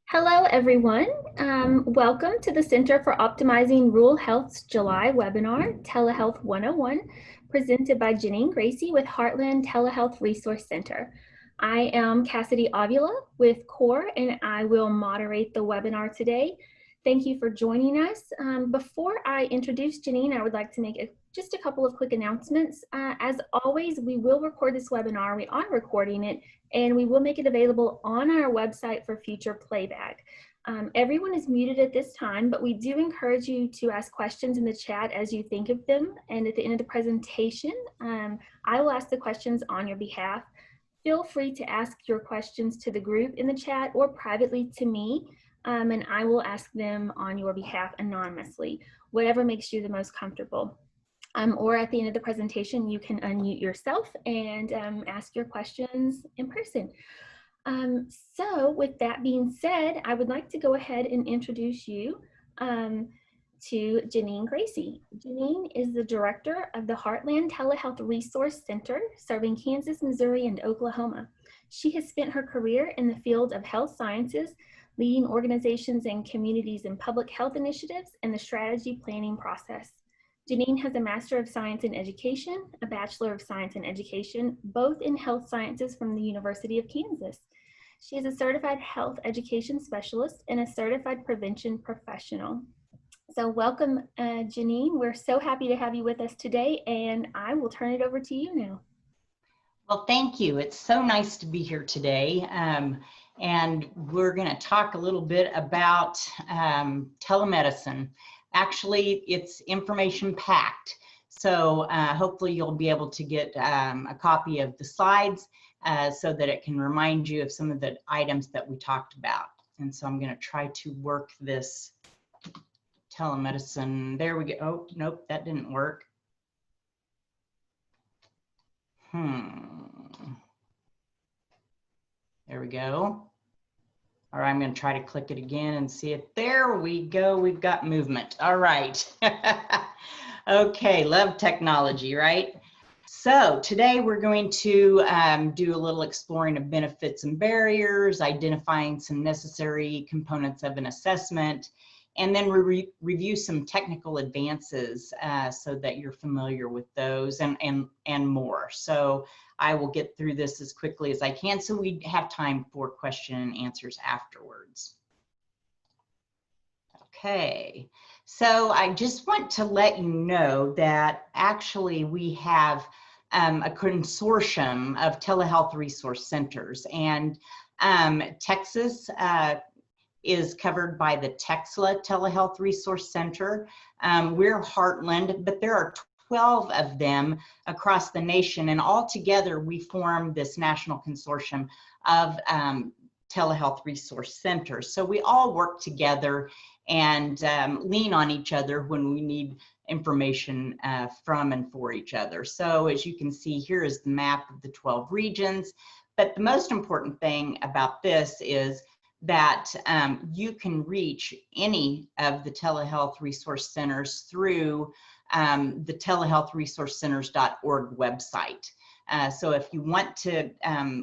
Hello, everyone. Welcome to the Center for Optimizing Rural Health's July webinar, Telehealth 101, presented by Janine Gracie with Heartland Telehealth Resource Center. I am Cassidy Avila with CORE, and I will moderate the webinar today. Thank you for joining us. Before I introduce Janine, I would like to make just a couple of quick announcements. As always, we will record this webinar. We are recording it, and we will make it available on our website for future playback. Everyone is muted at this time, but we do encourage you to ask questions in the chat as you think of them. And at the end of the presentation, I will ask the questions on your behalf. Feel free to ask your questions to the group in the chat or privately to me, and I will ask them on your behalf anonymously, whatever makes you the most comfortable. Or at the end of the presentation, you can unmute yourself and ask your questions in person. So with that being said, I would like to go ahead and introduce you to Janine Gracie. Janine is the director of the Heartland Telehealth Resource Center, serving Kansas, Missouri, and Oklahoma. She has spent her career in the field of health sciences, leading organizations and communities in public health initiatives and the strategy planning process. Janine has a Master of Science in Education, a Bachelor of Science in Education, both in health sciences from the University of Kansas. She is a certified health education specialist and a certified prevention professional. So welcome, Janine. We're so happy to have you with us today, and I will turn it over to you now. Well, thank you. It's so nice to be here today. And we're going to talk a little bit about telemedicine. Actually, it's information packed. So hopefully you'll be able to get a copy of the slides so that it can remind you of some of the items that we talked about. And so I'm going to try to work this telemedicine. There we go. Oh, nope, that didn't work. There we go. All right, I'm going to try to click it again and see it. There we go. We've got movement. All right. Okay, love technology, right? So today we're going to do a little exploring of benefits and barriers, identifying some necessary components of an assessment, and then review some technical advances so that you're familiar with those and more. So I will get through this as quickly as I can so we have time for question and answers afterwards. Okay, so I just want to let you know that actually we have a consortium of telehealth resource centers, and Texas is covered by the TEXLA Telehealth Resource Center. We're Heartland, but there are 12 of them across the nation, and all together we form this national consortium of telehealth resource centers. So we all work together and lean on each other when we need information from and for each other. So as you can see, here is the map of the 12 regions. But the most important thing about this is that you can reach any of the telehealth resource centers through the telehealthresourcecenters.org website. So if you want to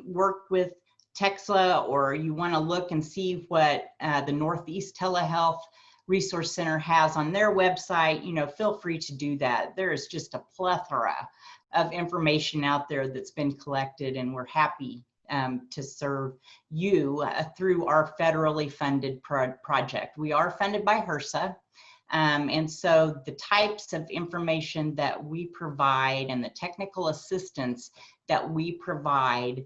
work with TEXLA, or you want to look and see what the Northeast Telehealth Resource Center has on their website, you know, feel free to do that. There is just a plethora of information out there that's been collected, and we're happy to serve you through our federally funded project. We are funded by HRSA, and so the types of information that we provide and the technical assistance that we provide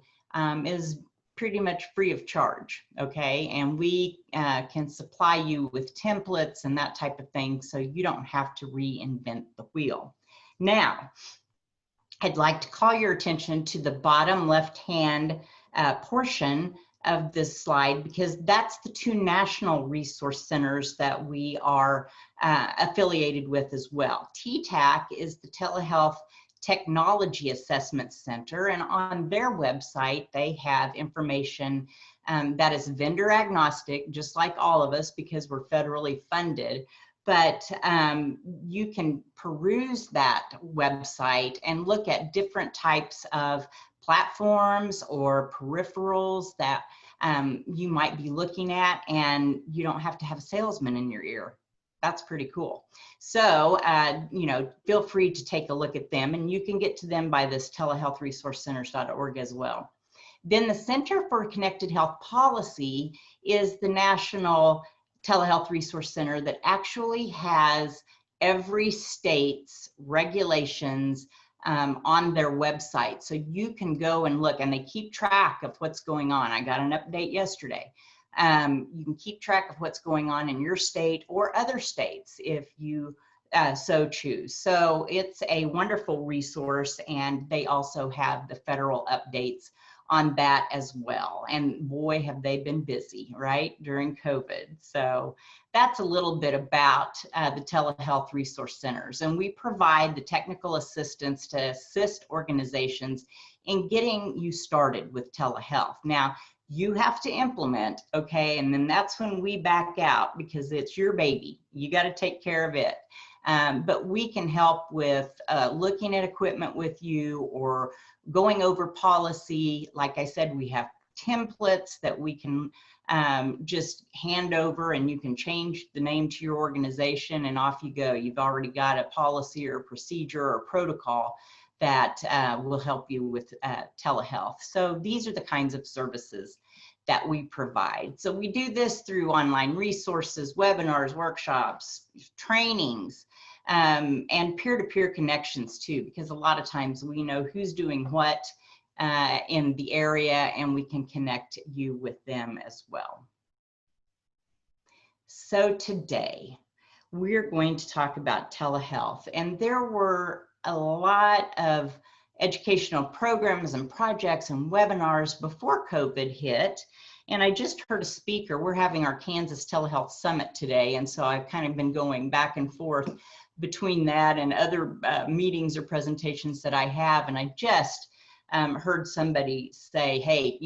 is pretty much free of charge, okay? And we can supply you with templates and that type of thing, so you don't have to reinvent the wheel. Now, I'd like to call your attention to the bottom left-hand portion of this slide, because that's the two national resource centers that we are affiliated with as well. TTAC is the Telehealth Technology Assessment Center, and on their website they have information that is vendor agnostic, just like all of us, because we're federally funded. But you can peruse that website and look at different types of platforms or peripherals that you might be looking at, and you don't have to have a salesman in your ear. That's pretty cool. So, feel free to take a look at them, and you can get to them by this telehealthresourcecenters.org as well. Then the Center for Connected Health Policy is the national telehealth resource center that actually has every state's regulations on their website. So you can go and look, and they keep track of what's going on. I got an update yesterday. You can keep track of what's going on in your state or other states if you so choose. So it's a wonderful resource, and they also have the federal updates on that as well. And boy, have they been busy, right, during COVID. So that's a little bit about the telehealth resource centers. And we provide the technical assistance to assist organizations in getting you started with telehealth. Now, you have to implement, okay? And then that's when we back out, because it's your baby. You got to take care of it. But we can help with looking at equipment with you, or going over policy. Like I said, we have templates that we can just hand over, and you can change the name to your organization, and off you go. You've already got a policy or a procedure or protocol that will help you with telehealth. So these are the kinds of services that we provide. So we do this through online resources, webinars, workshops, trainings, and peer-to-peer connections too, because a lot of times we know who's doing what in the area, and we can connect you with them as well. So today we're going to talk about telehealth, and there were a lot of educational programs and projects and webinars before COVID hit. And I just heard a speaker. We're having our Kansas Telehealth Summit today, and so I've kind of been going back and forth between that and other meetings or presentations that I have. And I just heard somebody say, hey,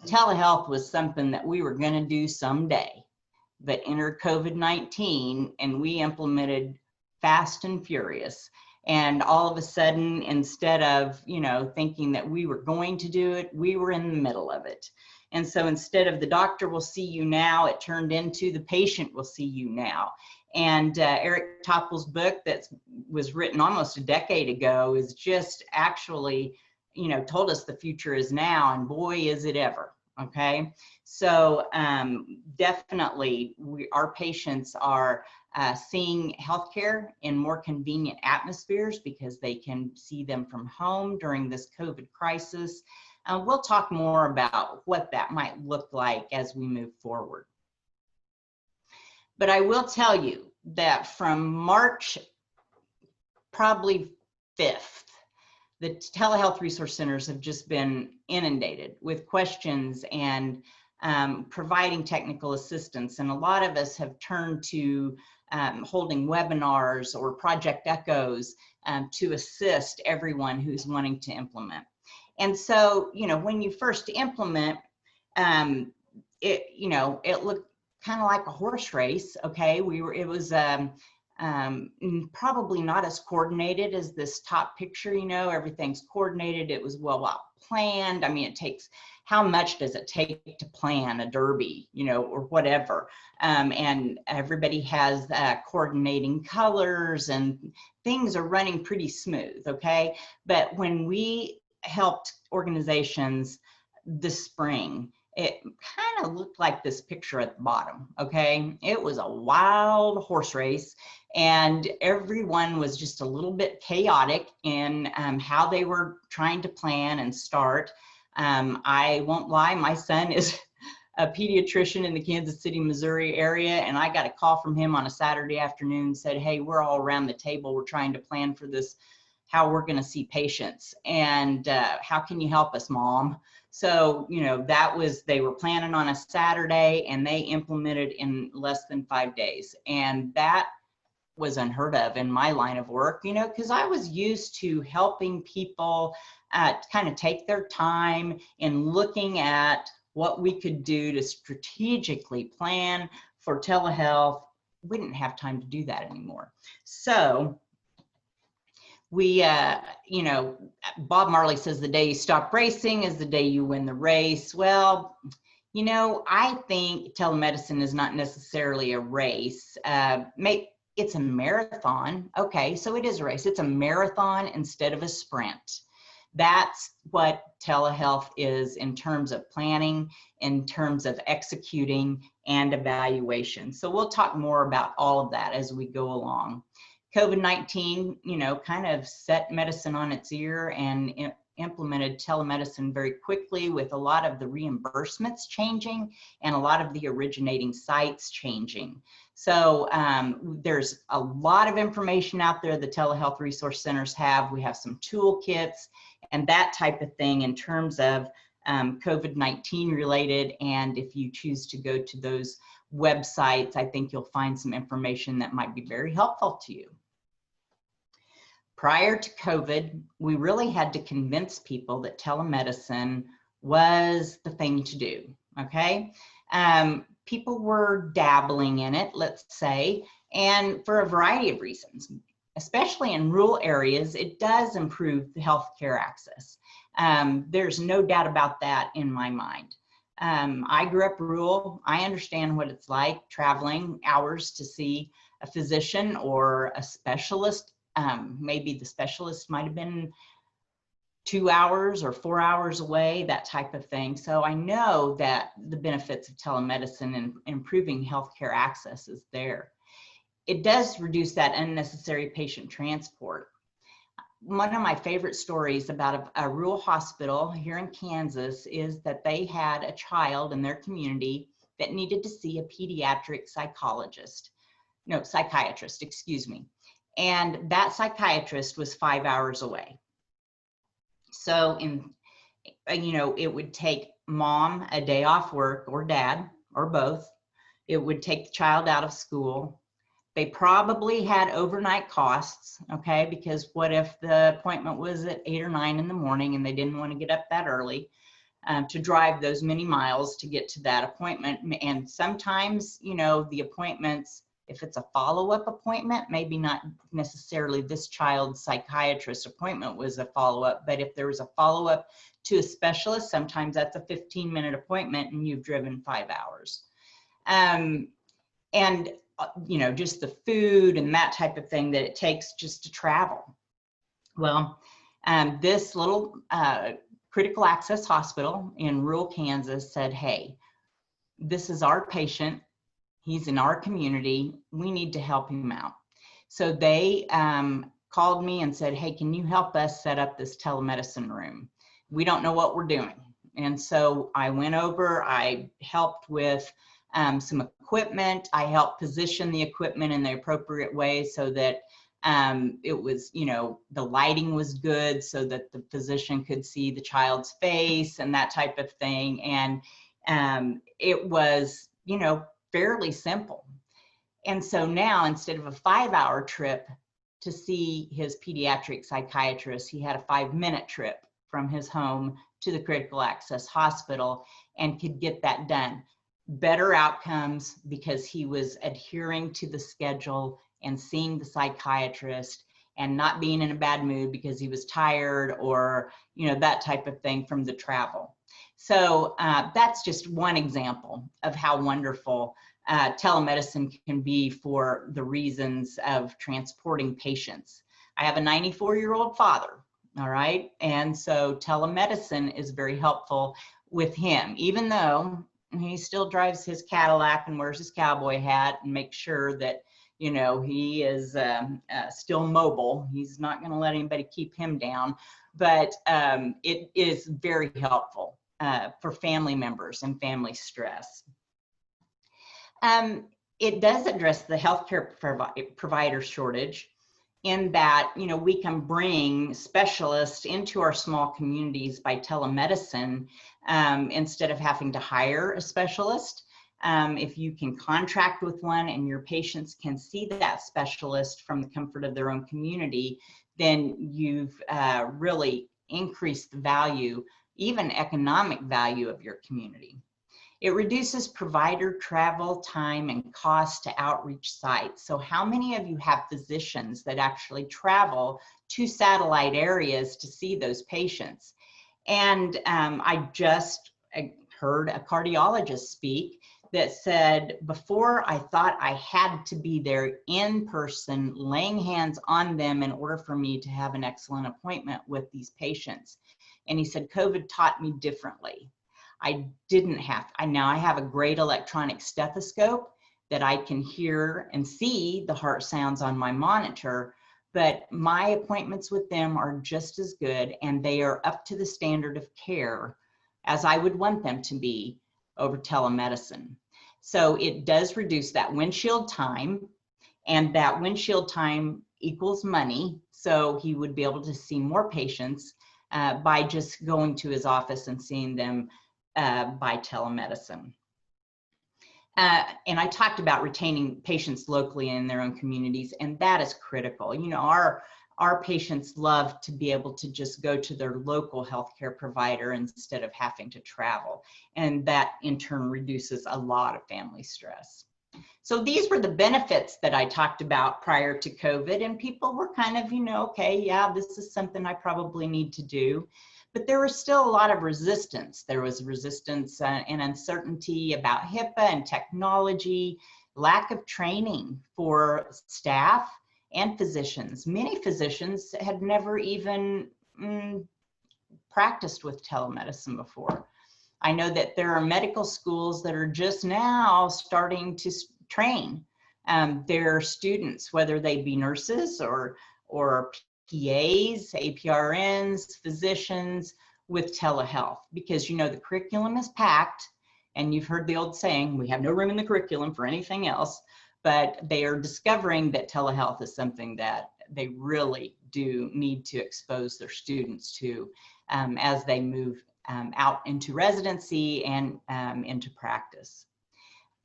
telehealth was something that we were going to do someday, but entered COVID-19, and we implemented fast and furious. And all of a sudden, instead of, thinking that we were going to do it, we were in the middle of it. And so instead of the doctor will see you now, it turned into the patient will see you now. And Eric Toppel's book that was written almost a decade ago is just actually, told us the future is now, and boy, is it ever. Okay. So definitely our patients are seeing healthcare in more convenient atmospheres because they can see them from home during this COVID crisis. We'll talk more about what that might look like as we move forward. But I will tell you that from March, probably 5th, the telehealth resource centers have just been inundated with questions and providing technical assistance. And a lot of us have turned to holding webinars or Project Echoes to assist everyone who's wanting to implement. And so, when you first implement, it looked kind of like a horse race. Okay, it was probably not as coordinated as this top picture. Everything's coordinated. It was well planned. I mean, how much does it take to plan a derby, or whatever? And everybody has coordinating colors, and things are running pretty smooth. Okay, but when we helped organizations this spring, it kind of looked like this picture at the bottom. Okay, it was a wild horse race, and everyone was just a little bit chaotic in how they were trying to plan and start. I won't lie, my son is a pediatrician in the Kansas City, Missouri area, and I got a call from him on a Saturday afternoon, said, hey, we're all around the table, we're trying to plan for this, how we're going to see patients, and how can you help us, Mom? So, they were planning on a Saturday, and they implemented in less than 5 days. And that was unheard of in my line of work, because I was used to helping people kind of take their time in looking at what we could do to strategically plan for telehealth. We didn't have time to do that anymore. So we, Bob Marley says the day you stop racing is the day you win the race. Well, You know, I think telemedicine is not necessarily a race. It's a marathon. Okay, so it is a race. It's a marathon instead of a sprint. That's what telehealth is in terms of planning, in terms of executing and evaluation. So we'll talk more about all of that as we go along. COVID-19, you know, kind of set medicine on its ear and implemented telemedicine very quickly, with a lot of the reimbursements changing and a lot of the originating sites changing. So there's a lot of information out there the telehealth resource centers have. We have some toolkits and that type of thing in terms of COVID-19 related. And if you choose to go to those websites, I think you'll find some information that might be very helpful to you. Prior to COVID, we really had to convince people that telemedicine was the thing to do, okay? People were dabbling in it, let's say, and for a variety of reasons. Especially in rural areas, it does improve the healthcare access. There's no doubt about that in my mind. I grew up rural. I understand what it's like traveling hours to see a physician or a specialist. Maybe the specialist might have been 2 hours or 4 hours away, that type of thing. So I know that the benefits of telemedicine and improving healthcare access is there. It does reduce that unnecessary patient transport. One of my favorite stories about a rural hospital here in Kansas is that they had a child in their community that needed to see a pediatric psychiatrist, excuse me. And that psychiatrist was 5 hours away. So it would take mom a day off work, or dad, or both. It would take the child out of school. They probably had overnight costs, okay? Because what if the appointment was at 8 or 9 in the morning and they didn't want to get up that early to drive those many miles to get to that appointment? And sometimes, the appointments, if it's a follow-up appointment, maybe not necessarily this child's psychiatrist appointment was a follow-up, but if there was a follow-up to a specialist, sometimes that's a 15-minute appointment and you've driven 5 hours. Just the food and that type of thing that it takes just to travel. Well, this little critical access hospital in rural Kansas said, hey, this is our patient. He's in our community. We need to help him out. So they called me and said, hey, can you help us set up this telemedicine room? We don't know what we're doing. And so I went over, I helped with some equipment. I helped position the equipment in the appropriate way so that it was, the lighting was good so that the physician could see the child's face and that type of thing. And it was, fairly simple. And so now, instead of a 5-hour trip to see his pediatric psychiatrist, he had a 5-minute trip from his home to the critical access hospital and could get that done. Better outcomes because he was adhering to the schedule and seeing the psychiatrist and not being in a bad mood because he was tired or, that type of thing from the travel. So that's just one example of how wonderful telemedicine can be for the reasons of transporting patients. I have a 94-year-old father, all right? And so telemedicine is very helpful with him, even though he still drives his Cadillac and wears his cowboy hat and makes sure that, he is still mobile. He's not going to let anybody keep him down, but it is very helpful for family members and family stress. It does address the healthcare provider shortage in that, we can bring specialists into our small communities by telemedicine instead of having to hire a specialist. If you can contract with one and your patients can see that specialist from the comfort of their own community, then you've really increased the value, even economic value of your community. It reduces provider travel time and cost to outreach sites. So how many of you have physicians that actually travel to satellite areas to see those patients? And I just heard a cardiologist speak that said, before I thought I had to be there in person, laying hands on them in order for me to have an excellent appointment with these patients. And he said, COVID taught me differently. I didn't have, now I have a great electronic stethoscope that I can hear and see the heart sounds on my monitor, but my appointments with them are just as good, and they are up to the standard of care as I would want them to be over telemedicine. So it does reduce that windshield time, and that windshield time equals money. So he would be able to see more patients by just going to his office and seeing them by telemedicine. And I talked about retaining patients locally in their own communities, and that is critical. You know, our patients love to be able to just go to their local healthcare provider instead of having to travel. And that in turn reduces a lot of family stress. So these were the benefits that I talked about prior to COVID, and people were kind of, you know, okay, yeah, this is something I probably need to do. But there was still a lot of resistance. There was resistance and uncertainty about HIPAA and technology, lack of training for staff and physicians. Many physicians had never even practiced with telemedicine before. I know that there are medical schools that are just now starting to train their students, whether they be nurses or PAs, APRNs, physicians, with telehealth, because you know the curriculum is packed, and you've heard the old saying, we have no room in the curriculum for anything else, but they are discovering that telehealth is something that they really do need to expose their students to as they move out into residency and into practice.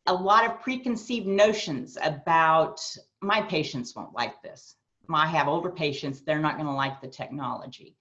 A lot of preconceived notions about, my patients won't like this. I have older patients, they're not going to like the technology.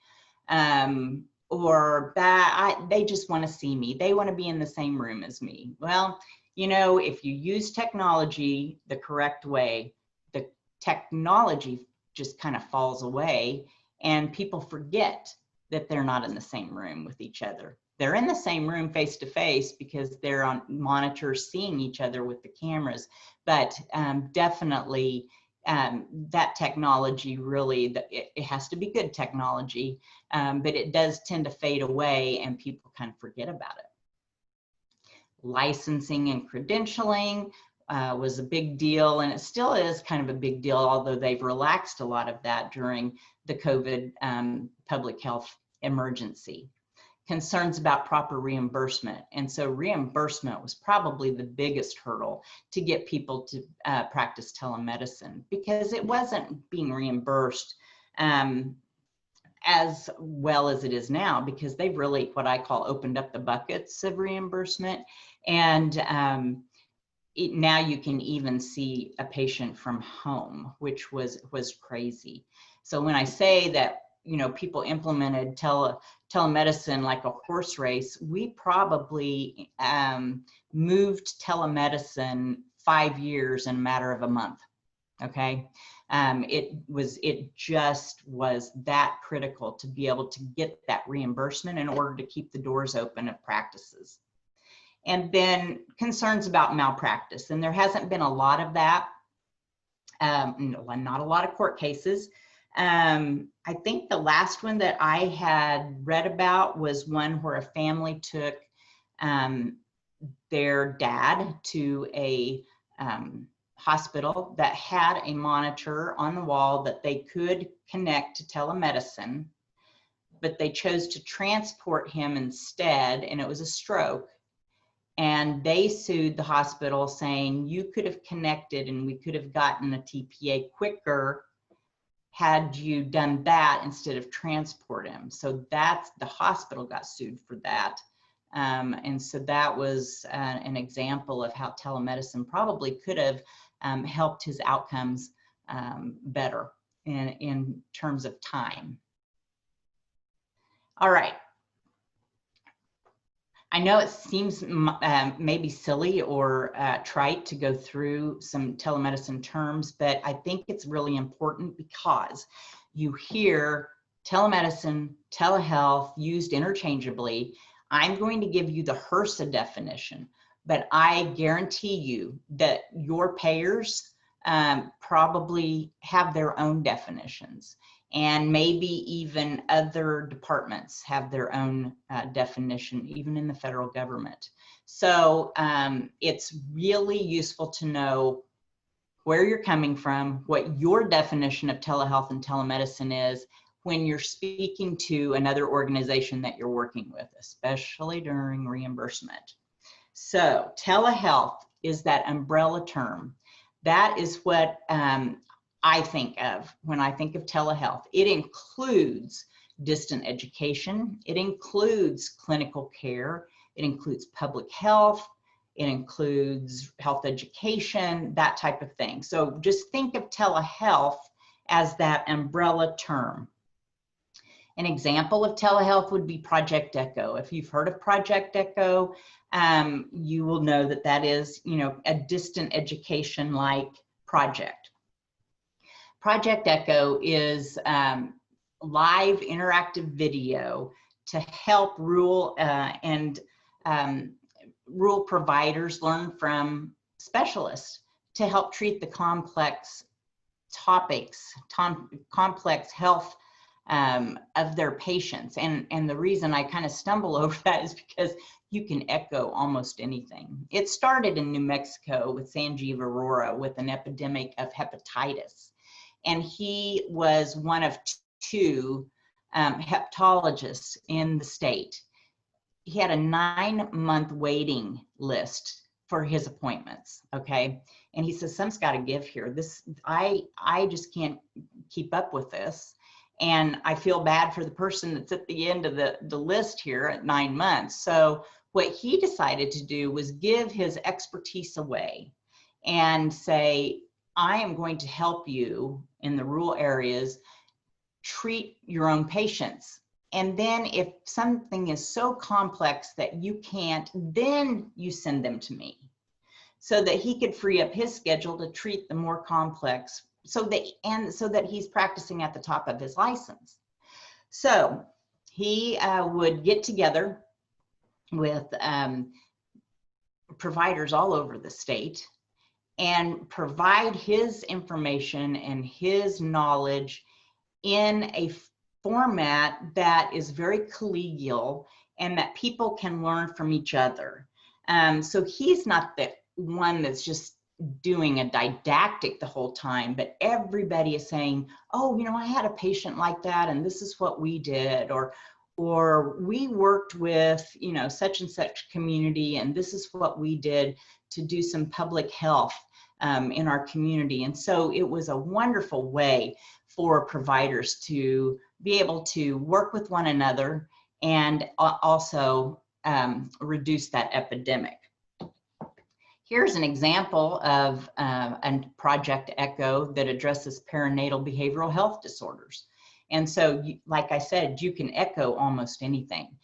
Or that they just want to see me. They want to be in the same room as me. Well, you know, if you use technology the correct way, the technology just kind of falls away, and people forget that they're not in the same room with each other. They're in the same room face to face because they're on monitors seeing each other with the cameras, but definitely that technology really, it has to be good technology, but it does tend to fade away and people kind of forget about it. Licensing and credentialing was a big deal, and it still is kind of a big deal, although they've relaxed a lot of that during the COVID public health emergency. Concerns about proper reimbursement. And so reimbursement was probably the biggest hurdle to get people to practice telemedicine, because it wasn't being reimbursed as well as it is now, because they've really, what I call, opened up the buckets of reimbursement. And now you can even see a patient from home, which was crazy. So when I say that, you know, people implemented telemedicine like a horse race, we probably moved telemedicine 5 years in a matter of a month. Okay, it just was that critical to be able to get that reimbursement in order to keep the doors open of practices. And then concerns about malpractice, and there hasn't been a lot of that. Not a lot of court cases. I think the last one that I had read about was one where a family took their dad to a hospital that had a monitor on the wall that they could connect to telemedicine, but they chose to transport him instead, and it was a stroke. And they sued the hospital saying, you could have connected and we could have gotten a TPA quicker had you done that instead of transport him. So that's, the hospital got sued for that. And so that was an example of how telemedicine probably could have helped his outcomes better in terms of time. All right. I know it seems maybe silly or trite to go through some telemedicine terms, but I think it's really important because you hear telemedicine, telehealth used interchangeably. I'm going to give you the HRSA definition, but I guarantee you that your payers probably have their own definitions, and maybe even other departments have their own definition, even in the federal government. So it's really useful to know where you're coming from, what your definition of telehealth and telemedicine is when you're speaking to another organization that you're working with, especially during reimbursement. So telehealth is that umbrella term. That is what I think of when I think of telehealth. It includes distant education. It includes clinical care. It includes public health. It includes health education, that type of thing. So just think of telehealth as that umbrella term. An example of telehealth would be Project Echo. If you've heard of Project Echo, you will know that that is, a distant education-like project. Project Echo is live interactive video to help rural rural providers learn from specialists to help treat the complex topics, complex health of their patients. And the reason I kind of stumble over that is because you can echo almost anything. It started in New Mexico with Sanjeev Arora with an epidemic of hepatitis. And he was one of two hepatologists in the state. He had a 9-month waiting list for his appointments, okay? And he says, something's got to give here. I just can't keep up with this. And I feel bad for the person that's at the end of the list here at 9 months. So what he decided to do was give his expertise away and say, I am going to help you in the rural areas treat your own patients. And then if something is so complex that you can't, then you send them to me, so that he could free up his schedule to treat the more complex, so that he's practicing at the top of his license. So he would get together with providers all over the state and provide his information and his knowledge in a format that is very collegial and that people can learn from each other. So he's not the one that's just doing a didactic the whole time, but everybody is saying, oh, I had a patient like that and this is what we did, or we worked with, such and such community and this is what we did to do some public health in our community. And so it was a wonderful way for providers to be able to work with one another and also reduce that epidemic. Here's an example of a Project Echo that addresses perinatal behavioral health disorders. And so, like I said, you can echo almost anything.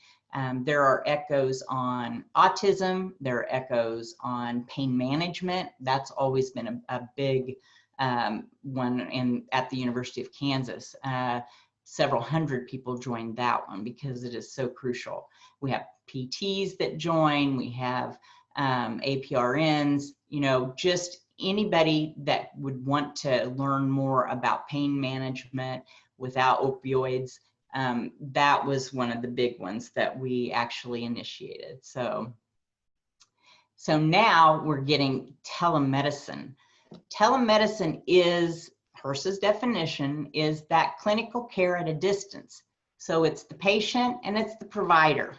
There are echoes on autism, there are echoes on pain management. That's always been a big one at the University of Kansas. Several hundred people joined that one because it is so crucial. We have PTs that join, we have APRNs, just anybody that would want to learn more about pain management without opioids. That was one of the big ones that we actually initiated. So now we're getting telemedicine. Telemedicine is, HRSA's definition is that clinical care at a distance. So it's the patient and it's the provider.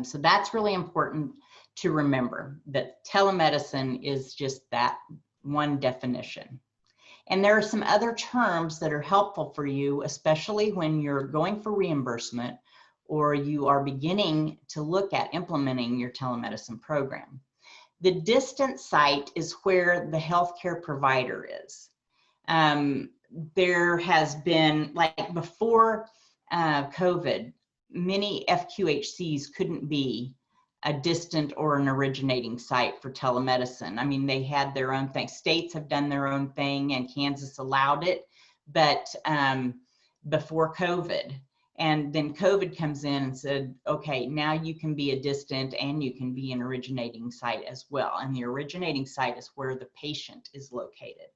So that's really important to remember, that telemedicine is just that one definition. And there are some other terms that are helpful for you, especially when you're going for reimbursement or you are beginning to look at implementing your telemedicine program. The distant site is where the healthcare provider is. There has been, like before COVID, many FQHCs couldn't be a distant or an originating site for telemedicine. I mean, they had their own thing. States have done their own thing and Kansas allowed it, but before COVID. And then COVID comes in and said, okay, now you can be a distant and you can be an originating site as well. And the originating site is where the patient is located.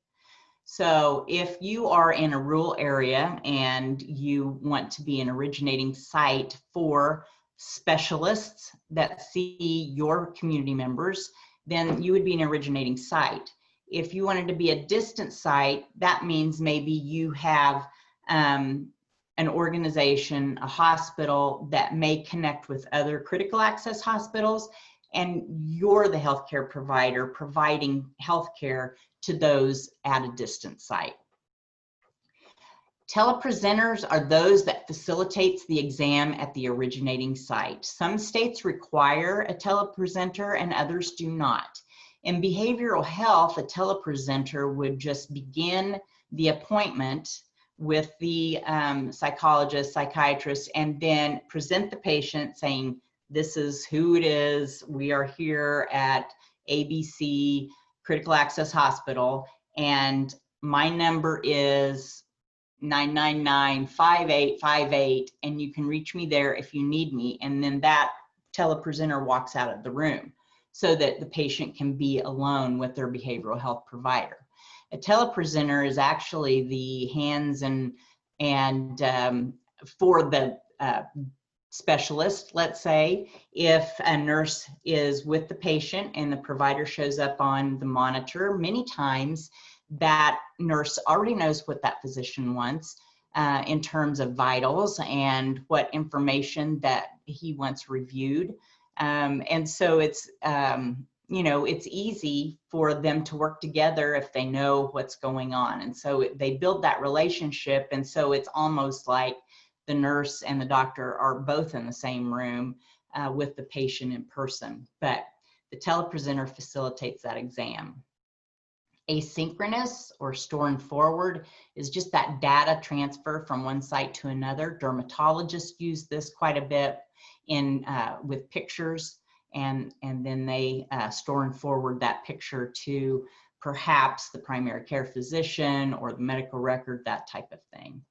So if you are in a rural area and you want to be an originating site for specialists that see your community members, then you would be an originating site. If you wanted to be a distant site, that means maybe you have an organization, a hospital that may connect with other critical access hospitals, and you're the healthcare provider providing healthcare to those at a distant site. Telepresenters are those that facilitates the exam at the originating site. Some states require a telepresenter and others do not. In behavioral health, a telepresenter would just begin the appointment with the psychologist, psychiatrist, and then present the patient saying, this is who it is. We are here at ABC Critical Access Hospital, and my number is 999-5858, and you can reach me there if you need me. And then that telepresenter walks out of the room so that the patient can be alone with their behavioral health provider. A telepresenter is actually the hands and for the specialist. Let's say if a nurse is with the patient and the provider shows up on the monitor, many times that nurse already knows what that physician wants in terms of vitals and what information that he wants reviewed. And so it's, it's easy for them to work together if they know what's going on. And so they build that relationship. And so it's almost like the nurse and the doctor are both in the same room with the patient in person. But the telepresenter facilitates that exam. Asynchronous or store and forward is just that data transfer from one site to another. Dermatologists use this quite a bit in with pictures, and then they store and forward that picture to perhaps the primary care physician or the medical record, that type of thing.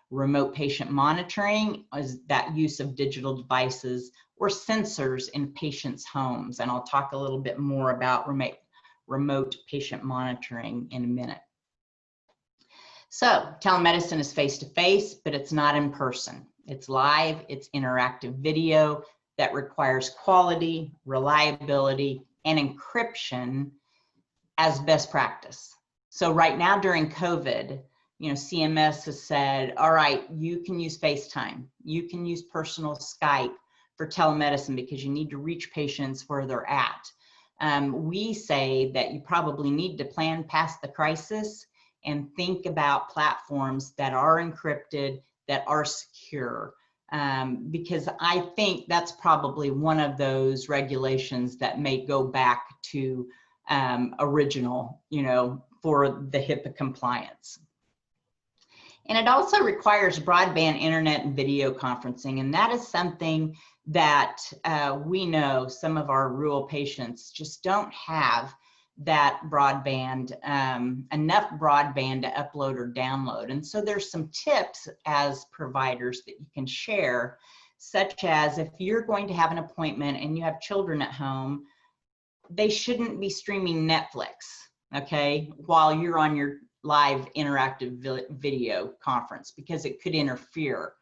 Remote patient monitoring is that use of digital devices or sensors in patients' homes, and I'll talk a little bit more about remote patient monitoring in a minute. So telemedicine is face-to-face, but it's not in person. It's live, it's interactive video that requires quality, reliability, and encryption as best practice. So right now during COVID, CMS has said, all right, you can use FaceTime, you can use personal Skype for telemedicine because you need to reach patients where they're at. We say that you probably need to plan past the crisis and think about platforms that are encrypted, that are secure, because I think that's probably one of those regulations that may go back to original, for the HIPAA compliance. And it also requires broadband internet and video conferencing, and that is something that we know some of our rural patients just don't have that broadband, enough broadband to upload or download. And so there's some tips as providers that you can share, such as if you're going to have an appointment and you have children at home, they shouldn't be streaming Netflix, okay, while you're on your live interactive video conference, because it could interfere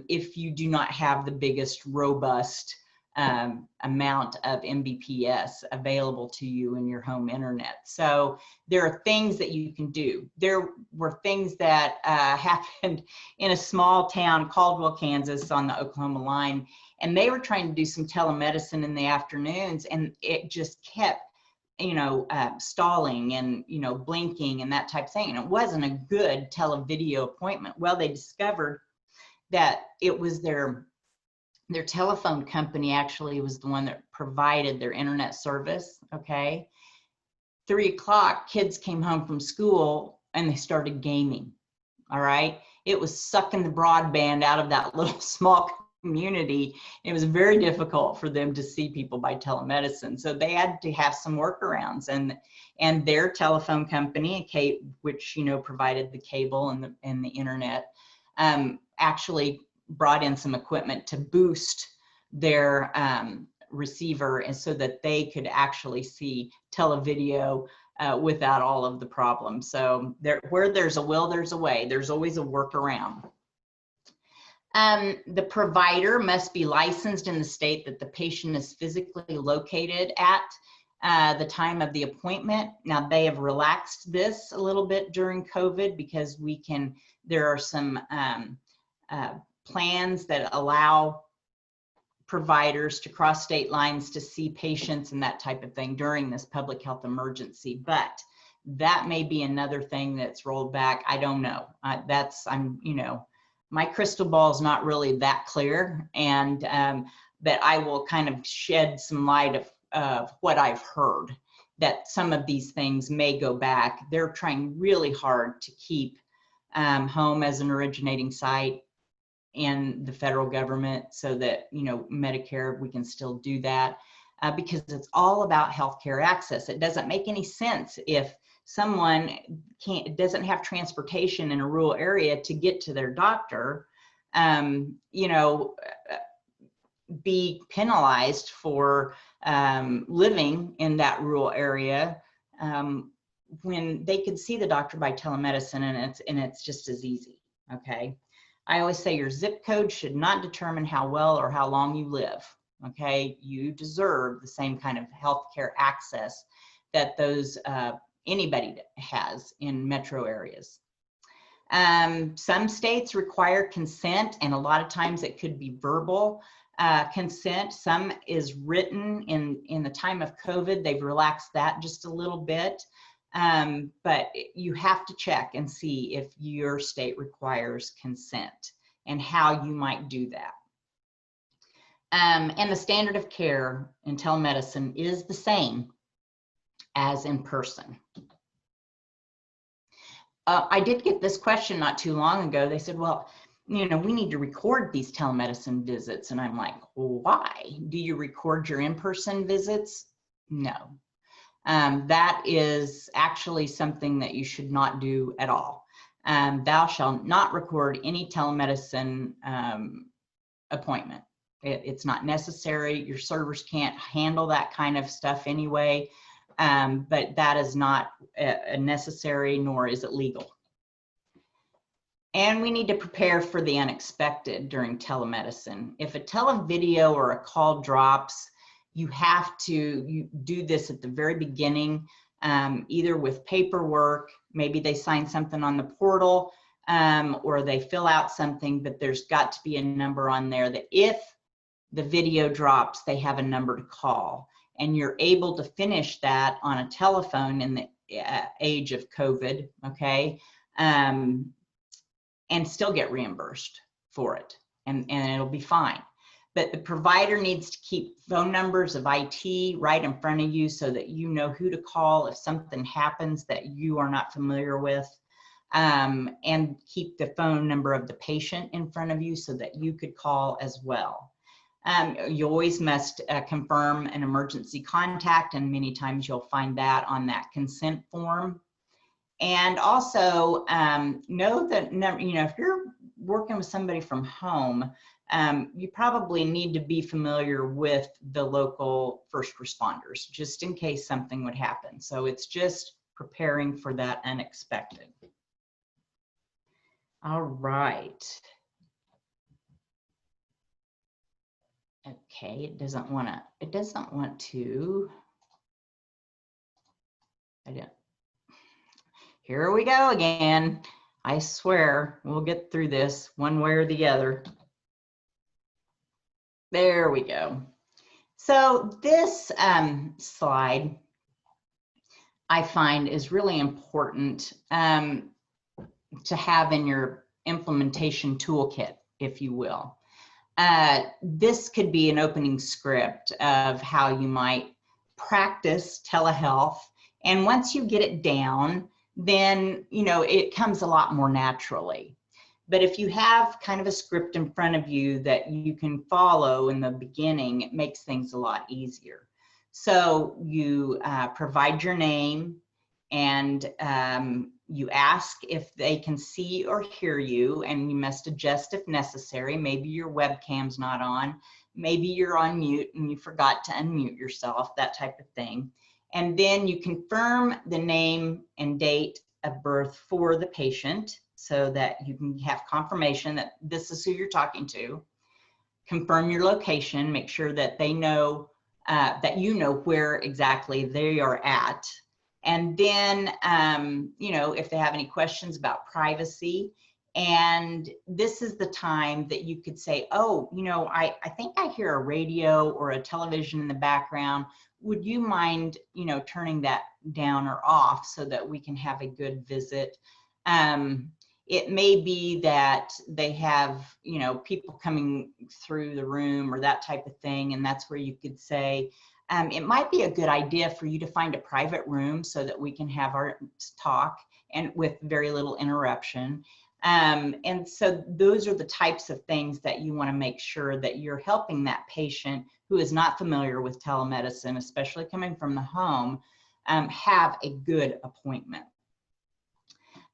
if you do not have the biggest robust amount of Mbps available to you in your home internet. So there are things that you can do. There were things that happened in a small town, Caldwell, Kansas, on the Oklahoma line, and they were trying to do some telemedicine in the afternoons, and it just kept stalling and, blinking and that type of thing. And it wasn't a good televideo appointment. Well, they discovered that it was their telephone company actually was the one that provided their internet service, okay? 3 o'clock, kids came home from school and they started gaming, all right? It was sucking the broadband out of that little small community. It was very difficult for them to see people by telemedicine. So they had to have some workarounds, and their telephone company, which provided the cable and the internet, actually brought in some equipment to boost their receiver, and so that they could actually see televideo without all of the problems. So where there's a will, there's a way. There's always a workaround. The provider must be licensed in the state that the patient is physically located at the time of the appointment. Now, they have relaxed this a little bit during COVID because there are some plans that allow providers to cross state lines to see patients and that type of thing during this public health emergency. But that may be another thing that's rolled back. I don't know. My crystal ball is not really that clear, and but I will kind of shed some light of what I've heard, that some of these things may go back. They're trying really hard to keep home as an originating site in the federal government, so that, Medicare, we can still do that, because it's all about healthcare access. It doesn't make any sense if someone doesn't have transportation in a rural area to get to their doctor, be penalized for living in that rural area, when they could see the doctor by telemedicine, and it's just as easy. Okay. I always say your zip code should not determine how well or how long you live. Okay. You deserve the same kind of healthcare access that anybody has in metro areas. Some states require consent, and a lot of times it could be verbal consent. Some is written. In the time of COVID, they've relaxed that just a little bit. But you have to check and see if your state requires consent and how you might do that. And the standard of care in telemedicine is the same as in person. I did get this question not too long ago. They said, well, we need to record these telemedicine visits. And I'm like, well, why? Do you record your in-person visits? No. That is actually something that you should not do at all. Thou shalt not record any telemedicine appointment. It's not necessary. Your servers can't handle that kind of stuff anyway. But that is not necessary, nor is it legal. And we need to prepare for the unexpected during telemedicine. If a televideo or a call drops, you have to do this at the very beginning, either with paperwork, maybe they sign something on the portal, or they fill out something, but there's got to be a number on there that if the video drops, they have a number to call. And you're able to finish that on a telephone in the age of COVID, okay, and still get reimbursed for it, and it'll be fine. But the provider needs to keep phone numbers of IT right in front of you so that you know who to call if something happens that you are not familiar with, and keep the phone number of the patient in front of you so that you could call as well. You always must confirm an emergency contact, and many times you'll find that on that consent form. And also know that, if you're working with somebody from home, you probably need to be familiar with the local first responders, just in case something would happen. So it's just preparing for that unexpected. All right. Okay, it doesn't want to, here we go again. I swear we'll get through this one way or the other. There we go. So this slide I find is really important to have in your implementation toolkit, if you will. This could be an opening script of how you might practice telehealth. And once you get it down, then, it comes a lot more naturally. But if you have kind of a script in front of you that you can follow in the beginning, it makes things a lot easier. So you provide your name, and You ask if they can see or hear you, and you must adjust if necessary. Maybe your webcam's not on. Maybe you're on mute and you forgot to unmute yourself, that type of thing. And then you confirm the name and date of birth for the patient so that you can have confirmation that this is who you're talking to. Confirm your location, make sure that they know, that you know where exactly they are at. And then, you know, if they have any questions about privacy, and this is the time that you could say, oh, you know, I think I hear a radio or a television in the background. Would you mind, you know, turning that down or off so that we can have a good visit? It may be that they have, you know, people coming through the room or that type of thing. And that's where you could say, it might be a good idea for you to find a private room so that we can have our talk and with very little interruption. And so those are the types of things that you want to make sure that you're helping that patient who is not familiar with telemedicine, especially coming from the home, have a good appointment.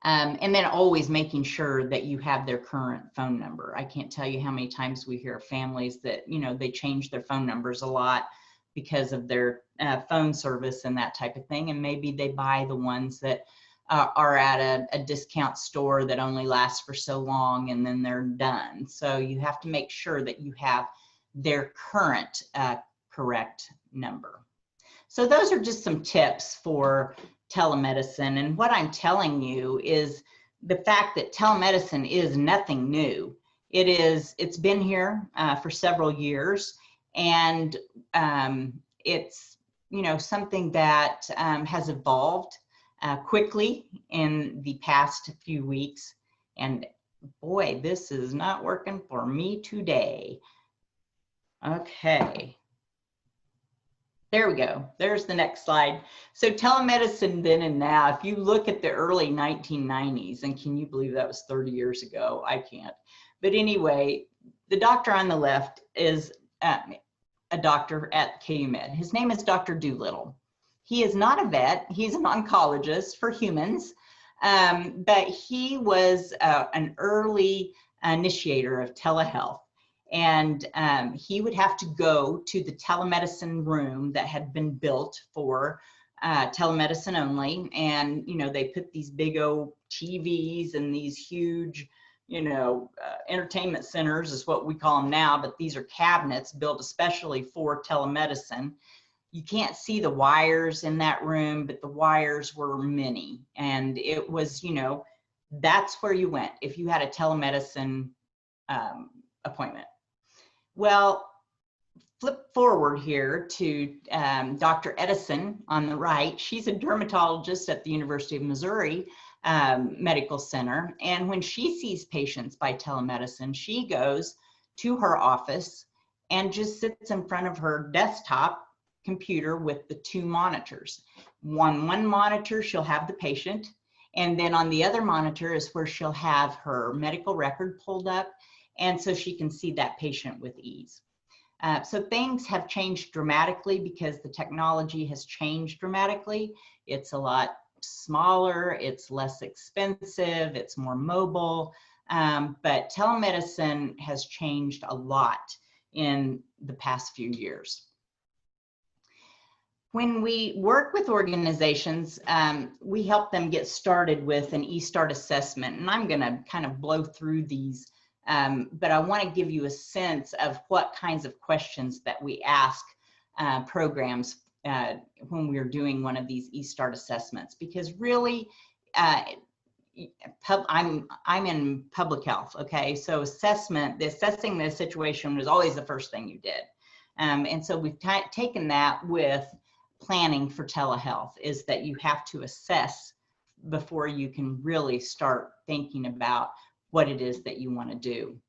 And then always making sure that you have their current phone number. I can't tell you how many times we hear of families that, you know, they change their phone numbers a lot because of their phone service and that type of thing. And maybe they buy the ones that are at a discount store that only lasts for so long and then they're done. So you have to make sure that you have their current correct number. So those are just some tips for telemedicine. And what I'm telling you is the fact that telemedicine is nothing new. It's been here for several years, and it's, you know, something that has evolved quickly in the past few weeks. And boy, this is not working for me today. Okay. There we go. There's the next slide. So telemedicine then and now, if you look at the early 1990s, and can you believe that was 30 years ago? I can't. But anyway, the doctor on the left is a doctor at KU Med. His name is Dr. Doolittle. He is not a vet. He's an oncologist for humans, but he was an early initiator of telehealth. And he would have to go to the telemedicine room that had been built for telemedicine only. And, you know, they put these big old TVs and these huge, you know, entertainment centers is what we call them now, but these are cabinets built especially for telemedicine. You can't see the wires in that room, but the wires were many. And it was, you know, that's where you went if you had a telemedicine appointment. Well, flip forward here to Dr. Edison on the right. She's a dermatologist at the University of Missouri Medical Center. And when she sees patients by telemedicine, she goes to her office and just sits in front of her desktop computer with the two monitors. One monitor, she'll have the patient. And then on the other monitor is where she'll have her medical record pulled up. And so she can see that patient with ease. So things have changed dramatically because the technology has changed dramatically. It's a lot smaller, it's less expensive, it's more mobile, but telemedicine has changed a lot in the past few years. When we work with organizations, we help them get started with an eStart assessment. And I'm gonna kind of blow through these, but I wanna give you a sense of what kinds of questions that we ask programs when we're doing one of these eStart assessments, because really, I'm in public health, okay? So assessing the situation was always the first thing you did. And so we've taken that with planning for telehealth, is that you have to assess before you can really start thinking about what it is that you want to do.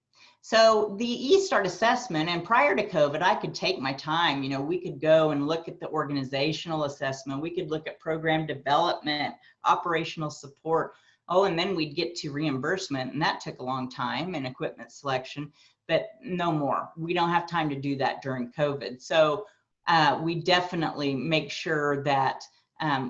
So the eStart assessment, and prior to COVID, I could take my time. You know, we could go and look at the organizational assessment. We could look at program development, operational support. Oh, and then we'd get to reimbursement, and that took a long time, and equipment selection, but no more. We don't have time to do that during COVID. So we definitely make sure that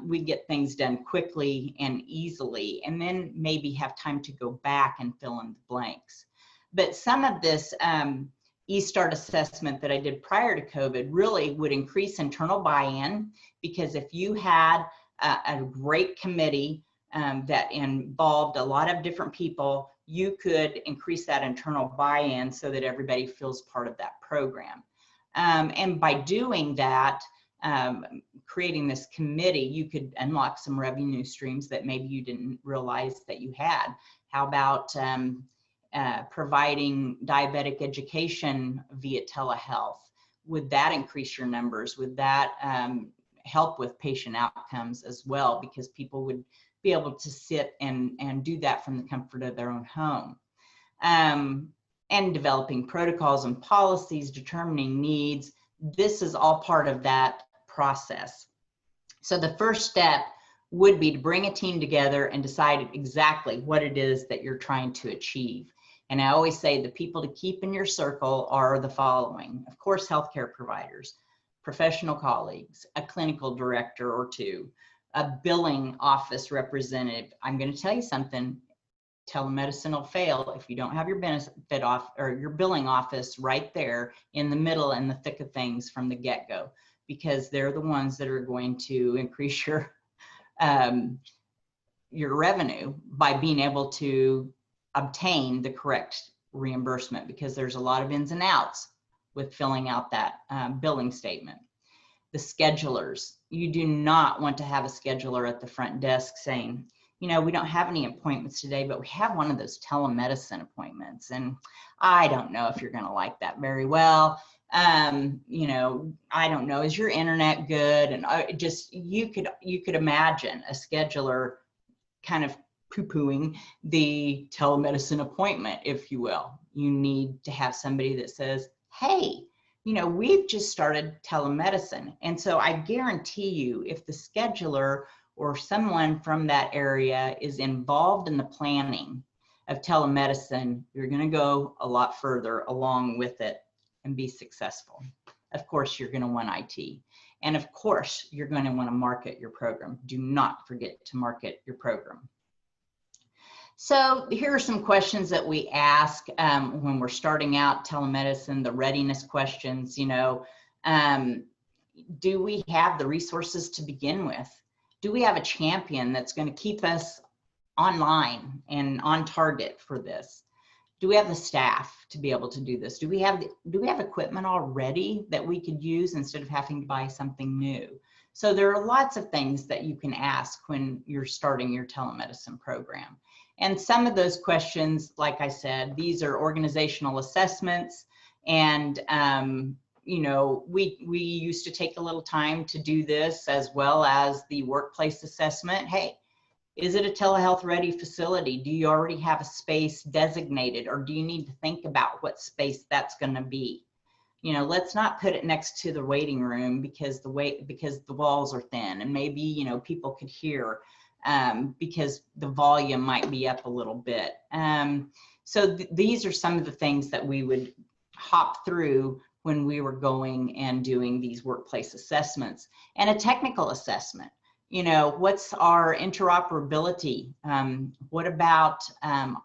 we get things done quickly and easily, and then maybe have time to go back and fill in the blanks. But some of this eStart assessment that I did prior to COVID really would increase internal buy-in, because if you had a great committee that involved a lot of different people, you could increase that internal buy-in so that everybody feels part of that program. And by doing that, creating this committee, you could unlock some revenue streams that maybe you didn't realize that you had. How about providing diabetic education via telehealth? Would that increase your numbers? Would that help with patient outcomes as well? Because people would be able to sit and do that from the comfort of their own home. And developing protocols and policies, determining needs. This is all part of that process. So the first step would be to bring a team together and decide exactly what it is that you're trying to achieve. And I always say the people to keep in your circle are the following. Of course, healthcare providers, professional colleagues, a clinical director or two, a billing office representative. I'm going to tell you something. Telemedicine will fail if you don't have your benefit off or your billing office right there in the middle and the thick of things from the get-go, because they're the ones that are going to increase your revenue by being able to obtain the correct reimbursement, because there's a lot of ins and outs with filling out that billing statement. The schedulers, you do not want to have a scheduler at the front desk saying, you know, we don't have any appointments today, but we have one of those telemedicine appointments. And I don't know if you're going to like that very well. You know, I don't know, is your internet good? And just, you could imagine a scheduler kind of poo-pooing the telemedicine appointment, if you will. You need to have somebody that says, hey, you know, we've just started telemedicine. And so I guarantee you, if the scheduler or someone from that area is involved in the planning of telemedicine, you're going to go a lot further along with it and be successful. Of course, you're going to want IT. And of course, you're going to want to market your program. Do not forget to market your program. So here are some questions that we ask when we're starting out telemedicine, the readiness questions. You know, do we have the resources to begin with? Do we have a champion that's going to keep us online and on target for this? Do we have the staff to be able to do this? Do we have equipment already that we could use instead of having to buy something new? So there are lots of things that you can ask when you're starting your telemedicine program. And some of those questions, like I said, these are organizational assessments. And, you know, we used to take a little time to do this, as well as the workplace assessment. Hey, is it a telehealth ready facility? Do you already have a space designated, or do you need to think about what space that's going to be? You know, let's not put it next to the waiting room because the walls are thin, and maybe, you know, people could hear because the volume might be up a little bit. So these are some of the things that we would hop through when we were going and doing these workplace assessments. And a technical assessment, you know, what's our interoperability? What about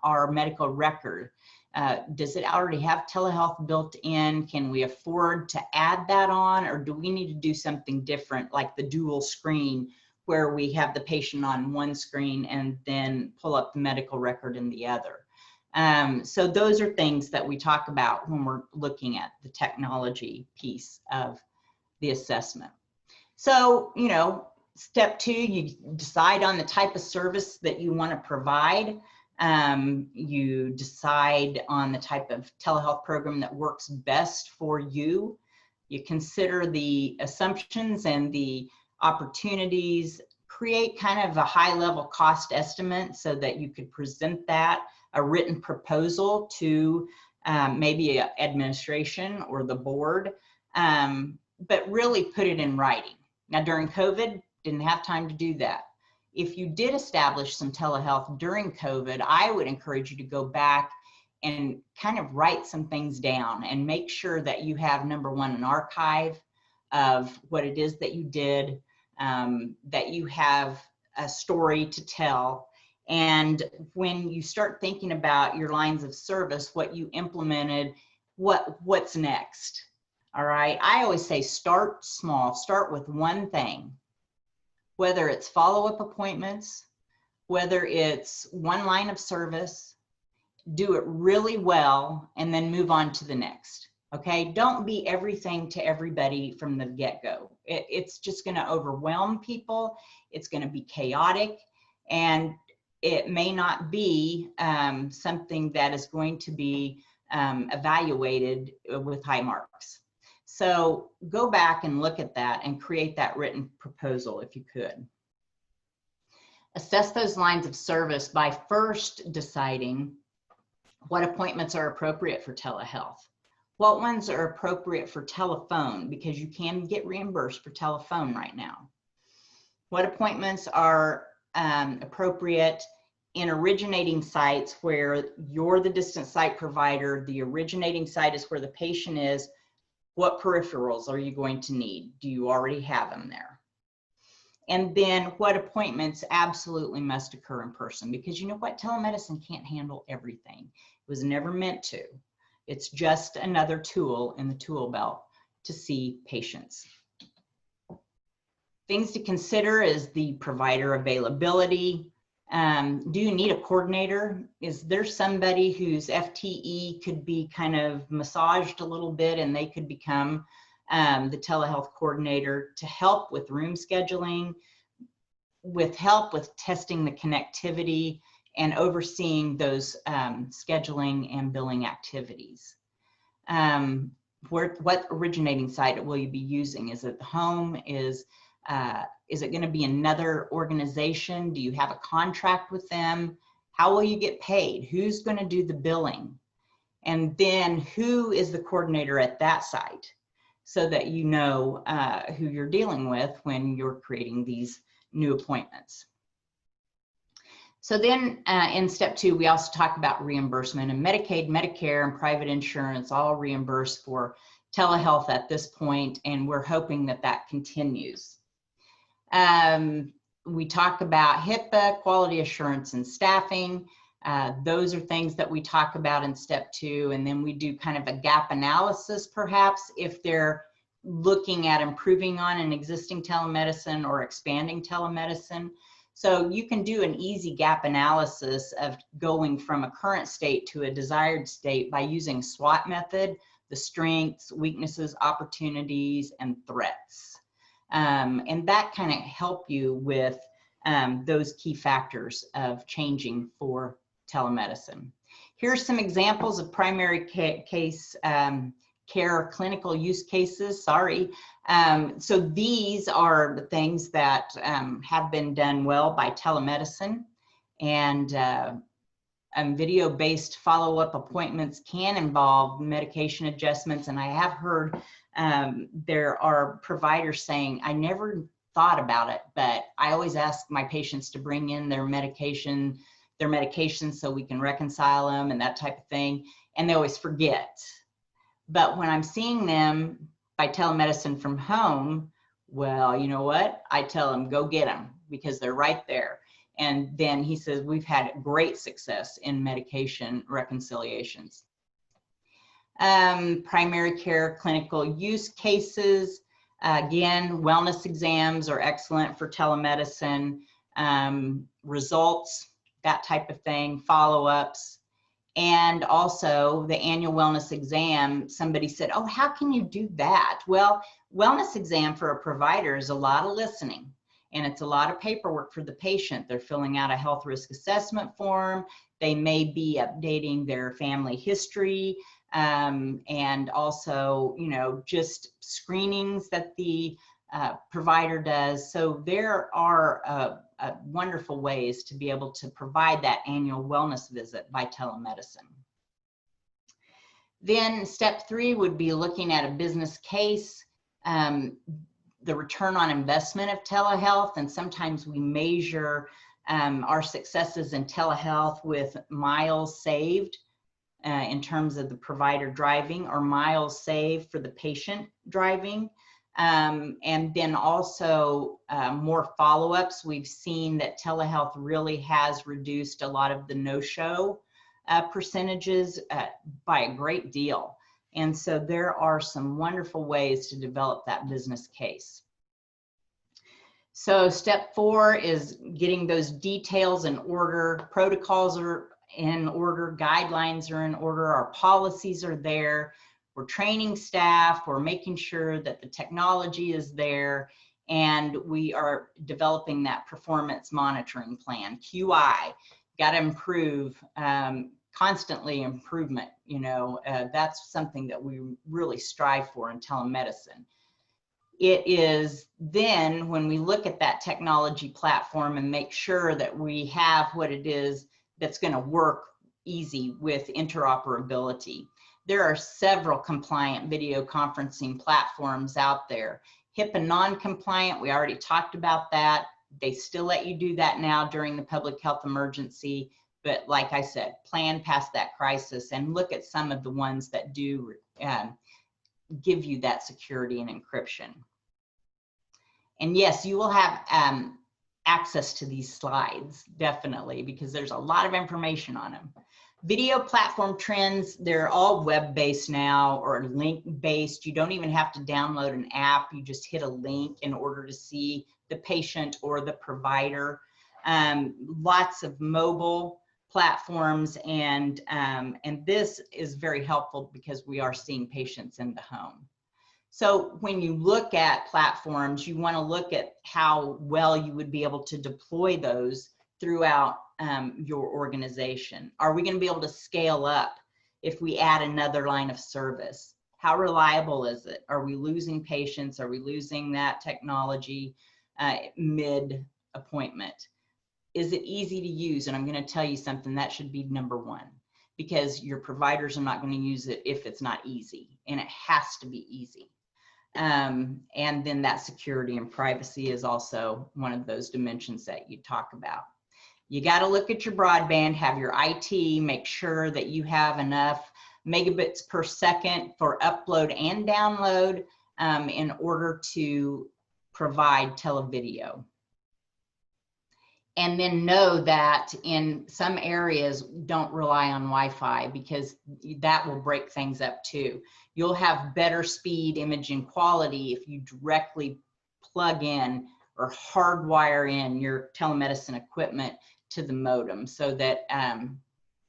our medical record? Does it already have telehealth built in? Can we afford to add that on, or do we need to do something different, like the dual screen, where we have the patient on one screen and then pull up the medical record in the other? So those are things that we talk about when we're looking at the technology piece of the assessment. So, you know, step 2, you decide on the type of service that you want to provide. You decide on the type of telehealth program that works best for you. You consider the assumptions and the opportunities, create kind of a high-level cost estimate so that you could present that, a written proposal to maybe administration or the board, but really put it in writing. Now, during COVID, didn't have time to do that. If you did establish some telehealth during COVID, I would encourage you to go back and kind of write some things down and make sure that you have, number one, an archive of what it is that you did. that you have a story to tell. And when you start thinking about your lines of service, what you implemented, what's next? All right. I always say start small, start with one thing, whether it's follow-up appointments, whether it's one line of service, do it really well, and then move on to the next. Okay, don't be everything to everybody from the get-go. It's just going to overwhelm people. It's going to be chaotic, and it may not be something that is going to be evaluated with high marks. So go back and look at that and create that written proposal if you could. Assess those lines of service by first deciding what appointments are appropriate for telehealth. What ones are appropriate for telephone, because you can get reimbursed for telephone right now. What appointments are appropriate in originating sites where you're the distant site provider, the originating site is where the patient is. What peripherals are you going to need? Do you already have them there? And then what appointments absolutely must occur in person, because you know what, telemedicine can't handle everything. It was never meant to. It's just another tool in the tool belt to see patients. Things to consider is the provider availability. Do you need a coordinator? Is there somebody whose FTE could be kind of massaged a little bit and they could become the telehealth coordinator to help with room scheduling, with help with testing the connectivity and overseeing those scheduling and billing activities. What originating site will you be using? Is it the home? Is it going to be another organization? Do you have a contract with them? How will you get paid? Who's going to do the billing? And then who is the coordinator at that site, so that you know who you're dealing with when you're creating these new appointments. So then in step 2, we also talk about reimbursement, and Medicaid, Medicare, and private insurance all reimburse for telehealth at this point, and we're hoping that that continues. We talk about HIPAA, quality assurance, and staffing. Those are things that we talk about in step 2, and then we do kind of a gap analysis, perhaps, if they're looking at improving on an existing telemedicine or expanding telemedicine. So you can do an easy gap analysis of going from a current state to a desired state by using SWOT method, the strengths, weaknesses, opportunities, and threats. And that kind of help you with those key factors of changing for telemedicine. Here's some examples of primary case care clinical use cases, so these are the things that have been done well by telemedicine, and video-based follow-up appointments can involve medication adjustments. And I have heard there are providers saying, I never thought about it, but I always ask my patients to bring in their medications so we can reconcile them and that type of thing, and they always forget. But when I'm seeing them by telemedicine from home, well, you know what? I tell them, go get them, because they're right there. And then he says, we've had great success in medication reconciliations. Primary care clinical use cases. Again, wellness exams are excellent for telemedicine. Results, that type of thing, follow-ups. And also the annual wellness exam, somebody said, oh, how can you do that? Well, wellness exam for a provider is a lot of listening, and it's a lot of paperwork for the patient. They're filling out a health risk assessment form. They may be updating their family history, and also, you know, just screenings that the provider does. So there are wonderful ways to be able to provide that annual wellness visit by telemedicine. Then step 3 would be looking at a business case, the return on investment of telehealth, and sometimes we measure our successes in telehealth with miles saved in terms of the provider driving, or miles saved for the patient driving. And then also more follow-ups. We've seen that telehealth really has reduced a lot of the no-show percentages by a great deal. And so there are some wonderful ways to develop that business case. So step 4 is getting those details in order. Protocols are in order, guidelines are in order, our policies are there. We're training staff, we're making sure that the technology is there, and we are developing that performance monitoring plan, QI. Got to improve, constantly improvement. You know, that's something that we really strive for in telemedicine. It is then when we look at that technology platform and make sure that we have what it is that's going to work easy with interoperability. There are several compliant video conferencing platforms out there. HIPAA non-compliant, we already talked about that. They still let you do that now during the public health emergency. But like I said, plan past that crisis and look at some of the ones that do give you that security and encryption. And yes, you will have access to these slides, definitely, because there's a lot of information on them. Video platform trends, they're all web-based now or link-based. You don't even have to download an app. You just hit a link in order to see the patient or the provider. Lots of mobile platforms, and this is very helpful because we are seeing patients in the home. So when you look at platforms, you want to look at how well you would be able to deploy those throughout your organization. Are we going to be able to scale up if we add another line of service? How reliable is it? Are we losing patients? Are we losing that technology mid-appointment? Is it easy to use? And I'm going to tell you something, that should be number 1, because your providers are not going to use it if it's not easy, and it has to be easy. And then that security and privacy is also one of those dimensions that you talk about. You got to look at your broadband, have your IT, make sure that you have enough megabits per second for upload and download in order to provide televideo. And then know that in some areas, don't rely on Wi-Fi, because that will break things up too. You'll have better speed, imaging quality if you directly plug in or hardwire in your telemedicine equipment to the modem, so that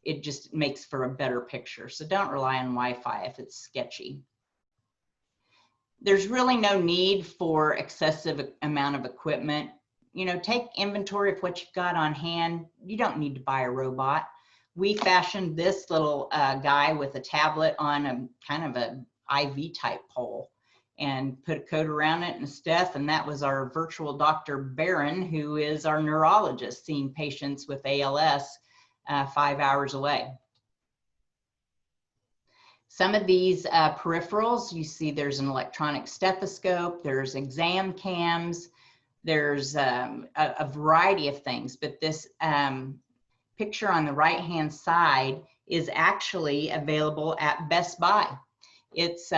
it just makes for a better picture. So don't rely on Wi-Fi if it's sketchy. There's really no need for excessive amount of equipment. You know, take inventory of what you've got on hand. You don't need to buy a robot. We fashioned this little guy with a tablet on a kind of a IV type pole and put a coat around it and a steth, and that was our virtual Dr. Barron, who is our neurologist seeing patients with ALS 5 hours away. Some of these peripherals, you see there's an electronic stethoscope, there's exam cams, there's a variety of things, but this picture on the right-hand side is actually available at Best Buy. It's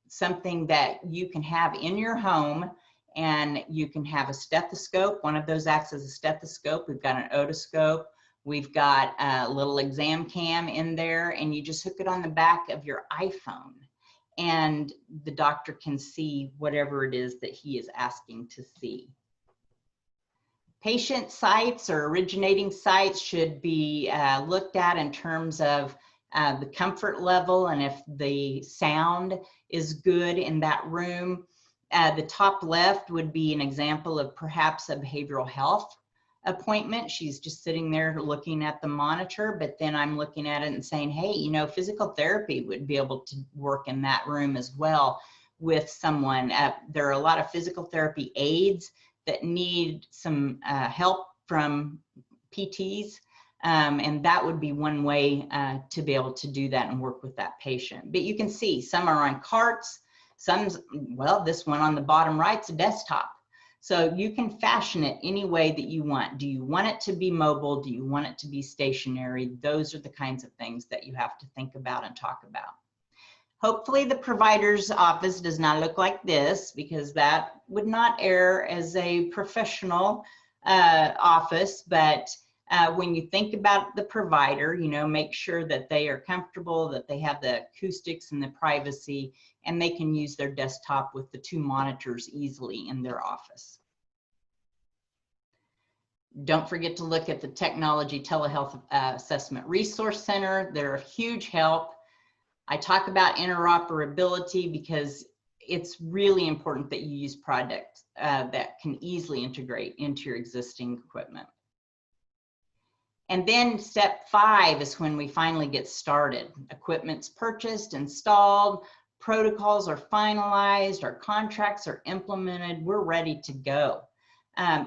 something that you can have in your home, and you can have a stethoscope. One of those acts as a stethoscope. We've got an otoscope. We've got a little exam cam in there, and you just hook it on the back of your iPhone, and the doctor can see whatever it is that he is asking to see. Patient sites or originating sites should be looked at in terms of the comfort level and if the sound is good in that room. The top left would be an example of perhaps a behavioral health appointment. She's just sitting there looking at the monitor, but then I'm looking at it and saying, hey, you know, physical therapy would be able to work in that room as well with someone. There are a lot of physical therapy aides that need some help from PTs, and that would be one way to be able to do that and work with that patient. But you can see some are on carts, some's, well, this one on the bottom right's a desktop. So you can fashion it any way that you want. Do you want it to be mobile? Do you want it to be stationary? Those are the kinds of things that you have to think about and talk about. Hopefully the provider's office does not look like this, because that would not air as a professional office. But when you think about the provider, you know, make sure that they are comfortable, that they have the acoustics and the privacy, and they can use their desktop with the 2 monitors easily in their office. Don't forget to look at the Technology Telehealth Assessment Resource Center. They're a huge help. I talk about interoperability because it's really important that you use products that can easily integrate into your existing equipment. And then step 5 is when we finally get started. Equipment's purchased, installed, protocols are finalized, our contracts are implemented, we're ready to go.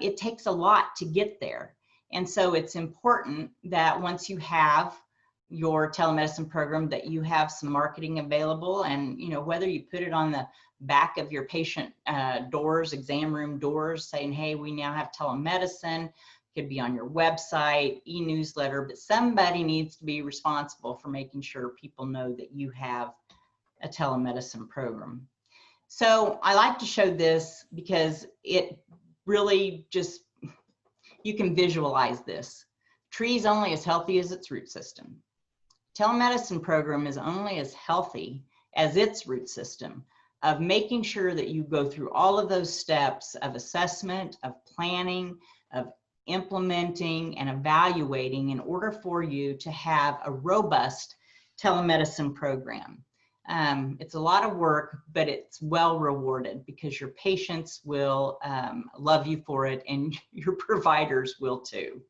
It takes a lot to get there. And so it's important that once you have your telemedicine program, that you have some marketing available, and you know, whether you put it on the back of your patient doors, exam room doors, saying, hey, we now have telemedicine. Could be on your website, e-newsletter, but somebody needs to be responsible for making sure people know that you have a telemedicine program. So I like to show this because it really just, you can visualize this. Tree is only as healthy as its root system. Telemedicine program is only as healthy as its root system of making sure that you go through all of those steps of assessment, of planning, of implementing and evaluating in order for you to have a robust telemedicine program. It's a lot of work, but it's well rewarded because your patients will love you for it, and your providers will too.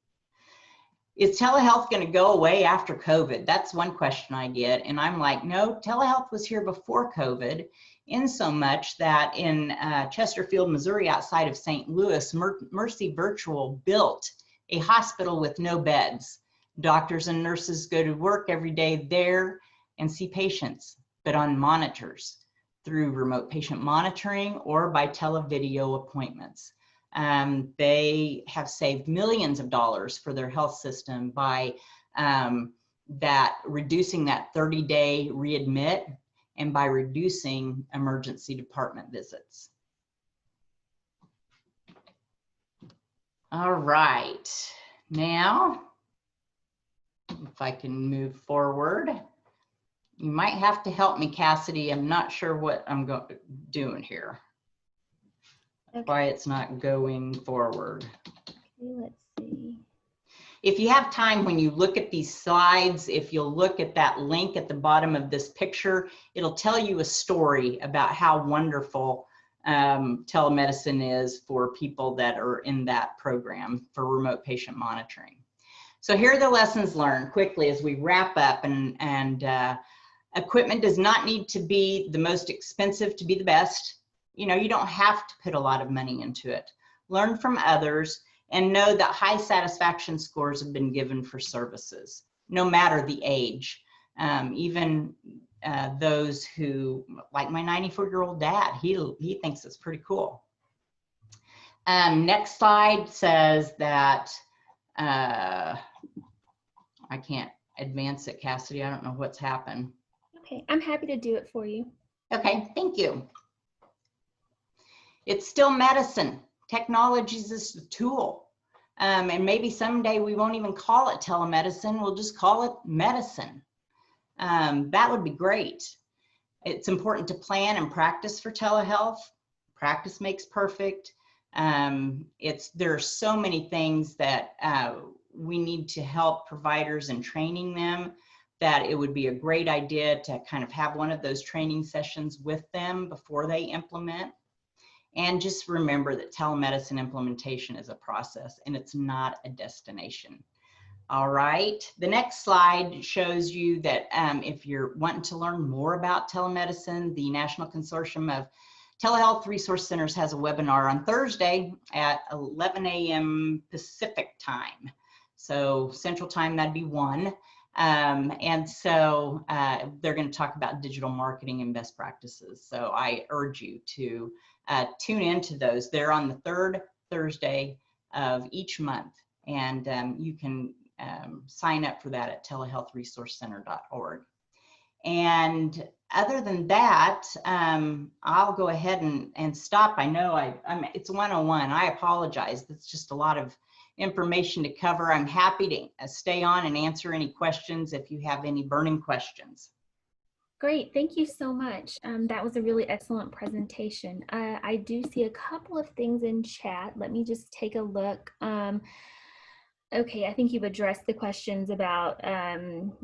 Is telehealth going to go away after COVID? That's one question I get. And I'm like, no, telehealth was here before COVID, in so much that in Chesterfield, Missouri, outside of St. Louis, Mercy Virtual built a hospital with no beds. Doctors and nurses go to work every day there and see patients, but on monitors through remote patient monitoring or by televideo appointments. They have saved millions of dollars for their health system by reducing that 30-day readmit and by reducing emergency department visits. All right, now, if I can move forward, you might have to help me, Cassidy. I'm not sure what I'm doing here. Okay. Why it's not going forward. Okay, let's see. If you have time, when you look at these slides, if you'll look at that link at the bottom of this picture, it'll tell you a story about how wonderful telemedicine is for people that are in that program for remote patient monitoring. So here are the lessons learned quickly as we wrap up. And equipment does not need to be the most expensive to be the best. You know, you don't have to put a lot of money into it. Learn from others and know that high satisfaction scores have been given for services, no matter the age. Even those who, like my 94-year-old dad, he thinks it's pretty cool. Next slide says that, I can't advance it, Cassidy. I don't know what's happened. Okay, I'm happy to do it for you. Okay, thank you. It's still medicine. Technology is just a tool. And maybe someday we won't even call it telemedicine. We'll just call it medicine. That would be great. It's important to plan and practice for telehealth. Practice makes perfect. There are so many things that we need to help providers in training them, that it would be a great idea to kind of have one of those training sessions with them before they implement. And just remember that telemedicine implementation is a process and it's not a destination. All right, the next slide shows you that if you're wanting to learn more about telemedicine, the National Consortium of Telehealth Resource Centers has a webinar on Thursday at 11 a.m. Pacific time. So Central Time, that'd be 1. And so they're going to talk about digital marketing and best practices. So I urge you to tune into those. They're on the 3rd Thursday of each month, and you can sign up for that at telehealthresourcecenter.org. And other than that, I'll go ahead and stop. I know it's 101. I apologize. That's just a lot of information to cover. I'm happy to stay on and answer any questions if you have any burning questions. Great, thank you so much. That was a really excellent presentation. I do see a couple of things in chat. Let me just take a look. Okay, I think you've addressed the questions about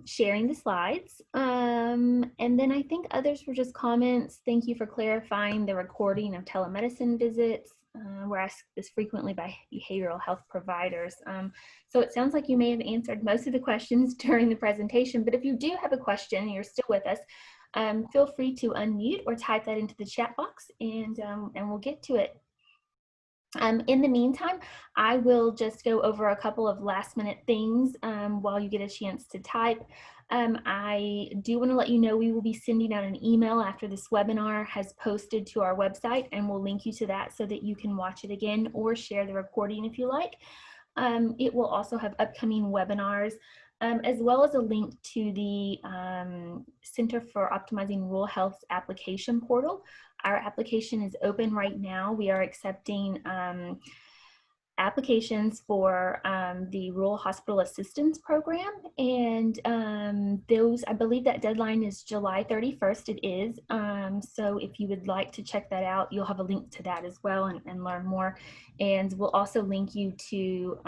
sharing the slides. And then I think others were just comments. Thank you for clarifying the recording of telemedicine visits. We're asked this frequently by behavioral health providers. So it sounds like you may have answered most of the questions during the presentation, but if you do have a question and you're still with us, feel free to unmute or type that into the chat box and we'll get to it. In the meantime, I will just go over a couple of last minute things while you get a chance to type. I do want to let you know we will be sending out an email after this webinar has posted to our website, and we'll link you to that so that you can watch it again or share the recording if you like. It will also have upcoming webinars as well as a link to the Center for Optimizing Rural Health application portal. Our application is open right now. We are accepting applications for the Rural Hospital Assistance Program, and those, I believe that deadline is July 31st. It is. So if you would like to check that out, you'll have a link to that as well and learn more. And we'll also link you to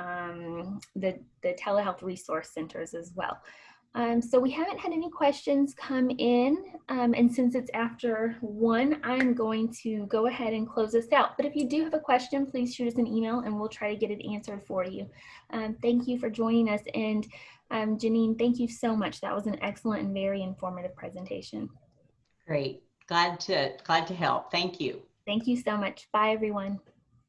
the telehealth resource centers as well. So we haven't had any questions come in, and since it's after 1, I'm going to go ahead and close this out. But if you do have a question, please shoot us an email and we'll try to get it answered for you. Thank you for joining us, and Janine, thank you so much. That was an excellent and very informative presentation. Great, glad to help. Thank you. Thank you so much. Bye, everyone.